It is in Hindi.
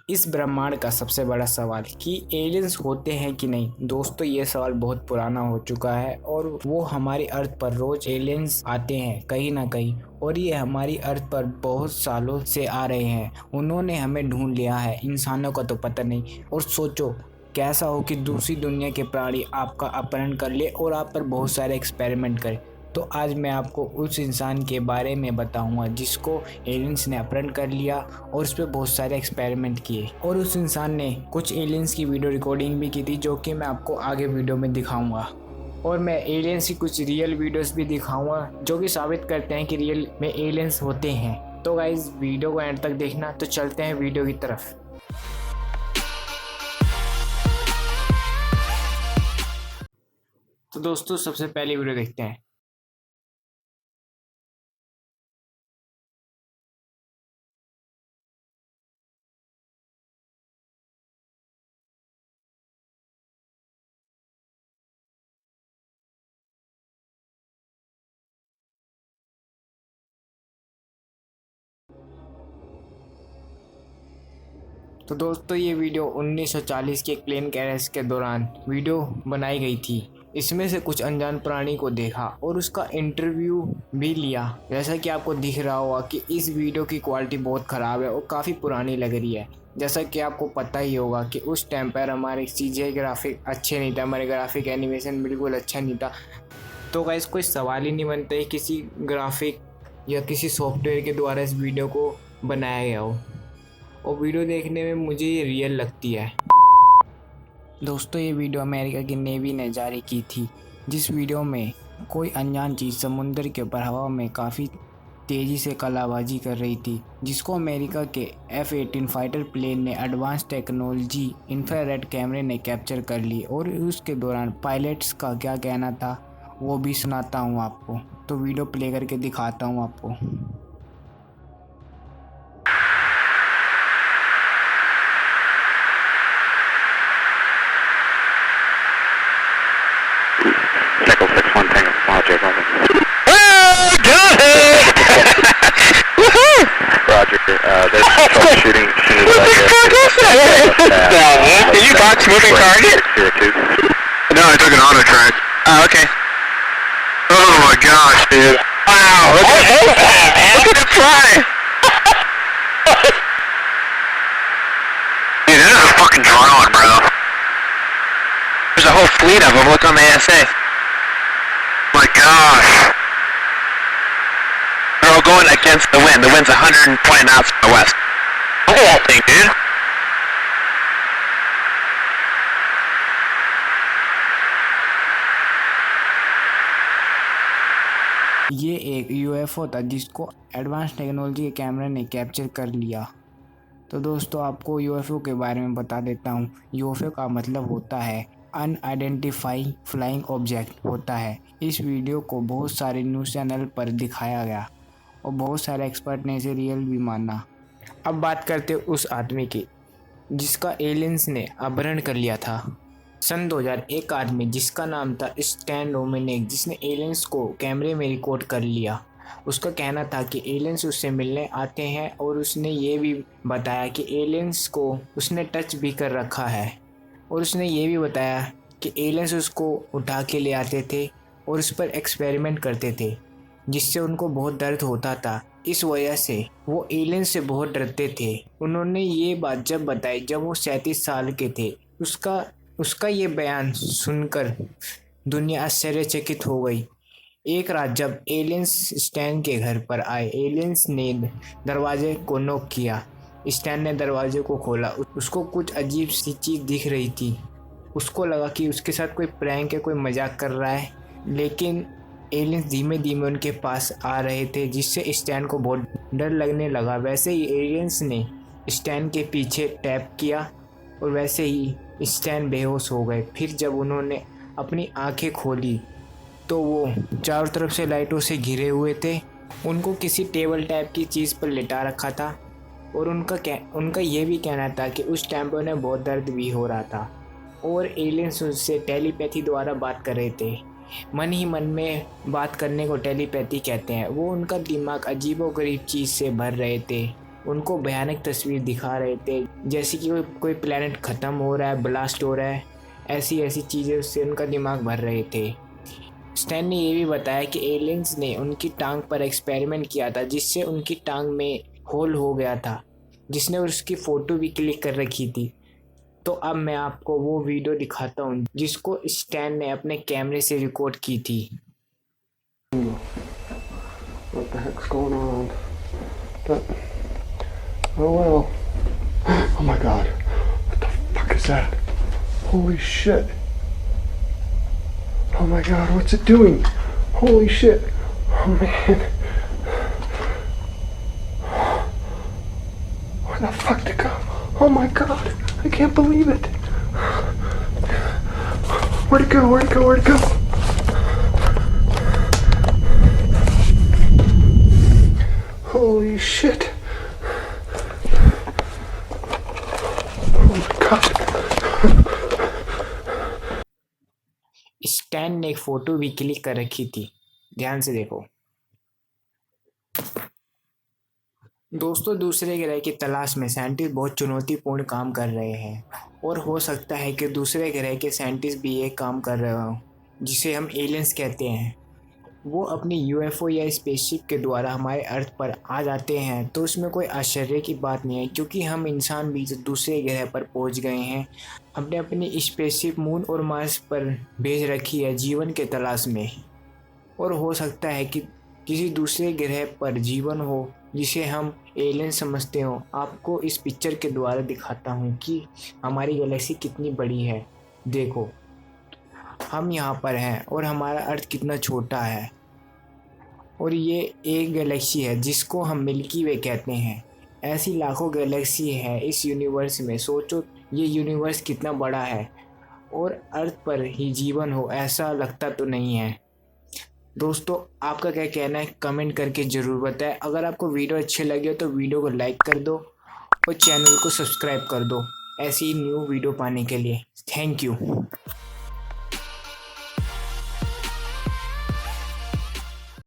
इस ब्रह्मांड का सबसे बड़ा सवाल कि एलियंस होते हैं कि नहीं। दोस्तों, ये सवाल बहुत पुराना हो चुका है और वो हमारी अर्थ पर रोज एलियंस आते हैं कहीं ना कहीं, और ये हमारी अर्थ पर बहुत सालों से आ रहे हैं। उन्होंने हमें ढूंढ लिया है, इंसानों का तो पता नहीं। और सोचो कैसा हो कि दूसरी दुनिया के प्राणी आपका अपहरण कर ले और आप पर बहुत सारे एक्सपेरिमेंट करें। तो आज मैं आपको उस इंसान के बारे में बताऊंगा जिसको एलियंस ने अपहरण कर लिया और उस पर बहुत सारे एक्सपेरिमेंट किए, और उस इंसान ने कुछ एलियंस की वीडियो रिकॉर्डिंग भी की थी जो कि मैं आपको आगे वीडियो में दिखाऊंगा। और मैं एलियंस की कुछ रियल वीडियोस भी दिखाऊंगा जो कि साबित करते हैं कि रियल में एलियंस होते हैं। तो गाइस, वीडियो को एंड तक देखना। तो चलते हैं वीडियो की तरफ। तो दोस्तों, सबसे पहले वीडियो देखते हैं। तो दोस्तों, ये वीडियो 1940 के प्लेन क्रैश के दौरान वीडियो बनाई गई थी। इसमें से कुछ अनजान प्राणी को देखा और उसका इंटरव्यू भी लिया। जैसा कि आपको दिख रहा होगा कि इस वीडियो की क्वालिटी बहुत ख़राब है और काफ़ी पुरानी लग रही है। जैसा कि आपको पता ही होगा कि उस टाइम पर हमारे CGI ग्राफिक अच्छे नहीं था, हमारे ग्राफिक एनिमेशन बिल्कुल अच्छा नहीं था। तो गाइस, कोई सवाल ही नहीं बनता है किसी ग्राफिक या किसी सॉफ्टवेयर के द्वारा इस वीडियो को बनाया गया हो, और वीडियो देखने में मुझे ये रियल लगती है। दोस्तों, ये वीडियो अमेरिका की नेवी ने जारी की थी, जिस वीडियो में कोई अनजान चीज़ समुद्र के ऊपर हवा में काफ़ी तेज़ी से कलाबाजी कर रही थी, जिसको अमेरिका के F-18 फाइटर प्लेन ने एडवांस टेक्नोलॉजी इंफ्रारेड कैमरे ने कैप्चर कर ली। और उसके दौरान पायलट्स का क्या कहना था वो भी सुनाता हूँ आपको। तो वीडियो प्ले करके दिखाता हूँ आपको। Echo 6-1 Tango, Jake, over. Oh, got it! Woohoo! Roger, there's troubleshooting as soon as What I the get fuck is that? Did you box moving target? 602. No, I took an auto track. Oh, okay. Oh my gosh, dude. Wow, look at it fly! Dude, that is a fucking drone, bro. There's a whole fleet of them. Look on the ASA. My gosh. They're all going against the wind. The wind's 120 knots from the west. Look at that thing, dude. ये एक UFO था जिसको एडवांस टेक्नोलॉजी के कैमरे ने कैप्चर कर लिया। तो दोस्तों, आपको UFO के बारे में बता देता हूँ। UFO का मतलब होता है अनआइडेंटिफाइड फ्लाइंग ऑब्जेक्ट होता है। इस वीडियो को बहुत सारे न्यूज़ चैनल पर दिखाया गया और बहुत सारे एक्सपर्ट ने इसे रियल भी माना। अब बात करते हैं उस आदमी की जिसका एलियंस ने अपहरण कर लिया था। सन 2001 आदमी जिसका नाम था स्टैन डोमिनिक, जिसने एलियंस को कैमरे में रिकॉर्ड कर लिया। उसका कहना था कि एलियंस उससे मिलने आते हैं और उसने ये भी बताया कि एलियंस को उसने टच भी कर रखा है। और उसने ये भी बताया कि एलियंस उसको उठा के ले आते थे और उस पर एक्सपेरिमेंट करते थे, जिससे उनको बहुत दर्द होता था। इस वजह से वो एलियंस से बहुत डरते थे। उन्होंने ये बात जब बताई जब वो 37 साल के थे। उसका ये बयान सुनकर दुनिया आश्चर्यचकित हो गई। एक रात जब एलियंस स्टैन के घर पर आए, एलियंस ने दरवाजे को नॉक किया। स्टैन ने दरवाजे को खोला। उसको कुछ अजीब सी चीज़ दिख रही थी। उसको लगा कि उसके साथ कोई प्रैंक है, कोई मजाक कर रहा है। लेकिन एलियंस धीमे धीमे उनके पास आ रहे थे, जिससे स्टैन को बहुत डर लगने लगा। वैसे ही एलियंस ने स्टैन के पीछे टैप किया और वैसे ही स्टैन बेहोश हो गए। फिर जब उन्होंने अपनी आंखें खोली तो वो चारों तरफ से लाइटों से घिरे हुए थे। उनको किसी टेबल टाइप की चीज़ पर लिटा रखा था और उनका ये भी कहना था कि उस टाइम पर उन्हें बहुत दर्द भी हो रहा था और एलियंस उससे टेलीपैथी द्वारा बात कर रहे थे। मन ही मन में बात करने को टेलीपैथी कहते हैं। वो उनका दिमाग अजीबोगरीब चीज़ से भर रहे थे उनको भयानक तस्वीर दिखा रहे थे, जैसे कि कोई प्लेनेट ख़त्म हो रहा है, ब्लास्ट हो रहा है, ऐसी ऐसी चीज़ें उससे उनका दिमाग भर रहे थे। स्टैन ने ये भी बताया कि एलियंस ने उनकी टांग पर एक्सपेरिमेंट किया था, जिससे उनकी टांग में होल हो गया था, जिसने उसकी फ़ोटो भी क्लिक कर रखी थी। तो अब मैं आपको वो वीडियो दिखाता हूँ जिसको स्टैन ने अपने कैमरे से रिकॉर्ड की थी। What the heck's going on? But, oh well. Oh my god. What the fuck is that? Holy shit. Oh my god, what's it doing? Holy shit. Oh man. Where the fuck did it go? Oh my god. I can't believe it. Where'd it go? Where'd it go? Where'd it go? Holy shit. Oh my god. Stand ने एक फ़ोटो भी क्लिक कर रखी थी, ध्यान से देखो। दोस्तों, दूसरे ग्रह की तलाश में साइंटिस्ट बहुत चुनौतीपूर्ण काम कर रहे हैं, और हो सकता है कि दूसरे ग्रह के साइंटिस्ट भी एक काम कर रहे हों जिसे हम एलियंस कहते हैं। वो अपनी यूएफओ या स्पेसशिप के द्वारा हमारे अर्थ पर आ जाते हैं, तो उसमें कोई आश्चर्य की बात नहीं है, क्योंकि हम इंसान भी दूसरे ग्रह पर पहुंच गए हैं। हमने अपनी स्पेसशिप मून और मार्स पर भेज रखी है जीवन के तलाश में, और हो सकता है कि किसी दूसरे ग्रह पर जीवन हो जिसे हम एलियन समझते हो। आपको इस पिक्चर के द्वारा दिखाता हूँ कि हमारी गैलेक्सी कितनी बड़ी है। देखो, हम यहाँ पर हैं और हमारा अर्थ कितना छोटा है, और ये एक गैलेक्सी है जिसको हम मिल्की वे कहते हैं। ऐसी लाखों गैलेक्सी है इस यूनिवर्स में। सोचो ये यूनिवर्स कितना बड़ा है, और अर्थ पर ही जीवन हो ऐसा लगता तो नहीं है। दोस्तों, आपका क्या कहना है कमेंट करके ज़रूर बताएं। अगर आपको वीडियो अच्छे लगे तो वीडियो को लाइक कर दो और चैनल को सब्सक्राइब कर दो ऐसी न्यू वीडियो पाने के लिए। Thank you.